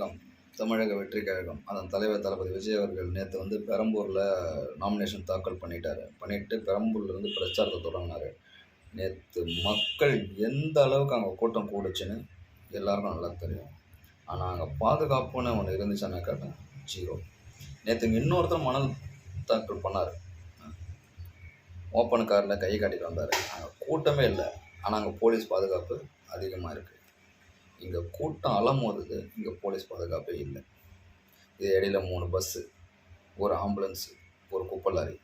கழகம், தமிழக வெற்றி கழகம், அதன் தலைவர் தளபதி விஜய் அவர்கள் நேற்று பெரம்பூரில் நாமினேஷன் தாக்கல் பண்ணிட்டு பெரம்பூர்லேருந்து பிரச்சாரத்தை தொடங்கினார். நேற்று மக்கள் எந்த அளவுக்கு அங்கே கூட்டம் கூடுச்சுன்னு எல்லாருக்கும் நல்லா தெரியும். ஆனால் அங்கே பாதுகாப்புன்னு ஒன்று இருந்துச்சுன்னா கேட்டேன், 0. நேற்று இன்னொருத்தர் மனு தாக்கல் பண்ணார். ஓப்பன் காரில் கை காட்டிட்டு வந்தார். அங்கே கூட்டமே இல்லை, ஆனால் அங்கே போலீஸ் பாதுகாப்பு அதிகமாக இருக்குது. இங்கே கூட்டம் அலமோதுது, இங்கே போலீஸ் பாதுகாப்பே இல்லை. இது இடையில 3 பஸ்ஸு, ஒரு ஆம்புலன்ஸு, ஒரு குப்பை லாரி.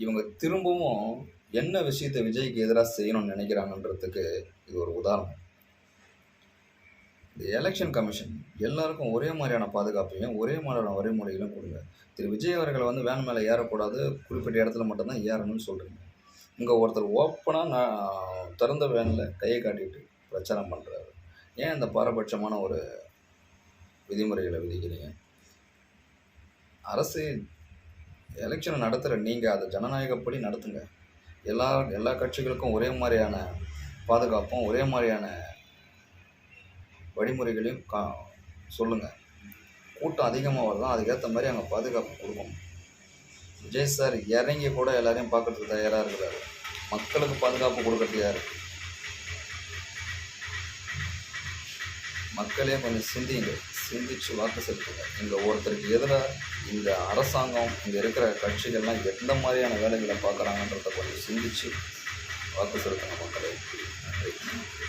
இவங்க திரும்பவும் என்ன விஷயத்தை விஜய்க்கு எதிராக செய்யணும்னு நினைக்கிறாங்கன்றதுக்கு இது ஒரு உதாரணம். இந்த எலெக்ஷன் கமிஷன் எல்லாருக்கும் ஒரே மாதிரியான பாதுகாப்பையும் ஒரே மாதிரியான வழிமுறைகளும் கொடுங்க. திரு விஜய் அவர்கள் வேன் மேலே ஏறக்கூடாது, குறிப்பிட்ட இடத்துல மட்டும்தான் ஏறணும்னு சொல்கிறீங்க. இங்கே ஒருத்தர் ஓப்பனாக திறந்த வேனில் கையை காட்டிட்டு பிரச்சாரம் பண்ணுறாரு. ஏன் இந்த பாரபட்சமான ஒரு விதிமுறைகளை விதிக்கிறீங்க? அரசு எலெக்ஷனை நடத்துகிற நீங்கள் அதை ஜனநாயகப்படி நடத்துங்க. எல்லா கட்சிகளுக்கும் ஒரே மாதிரியான பாதுகாப்பும் ஒரே மாதிரியான வழிமுறைகளையும் சொல்லுங்கள். கூட்டம் அதிகமாக வரலாம், அதுக்கேற்ற மாதிரி அங்கே பாதுகாப்பு கொடுக்கணும். விஜய் சார் இறங்கி கூட எல்லாரையும் பார்க்கறதுக்கு தயாராக இருக்கிறாரு. மக்களுக்கு பாதுகாப்பு கொடுக்கறதுக்கு யார்? மக்களே கொஞ்சம் சிந்திச்சு வாக்கு செலுத்துங்க. இங்கே ஒருத்தருக்கு எதிராக இந்த அரசாங்கம், இங்கே இருக்கிற கட்சிகள்லாம் எந்த மாதிரியான வேலைகளை பார்க்குறாங்கன்றத கொஞ்சம் சிந்திச்சு வாக்கு செலுத்துங்க மக்களே. நன்றி.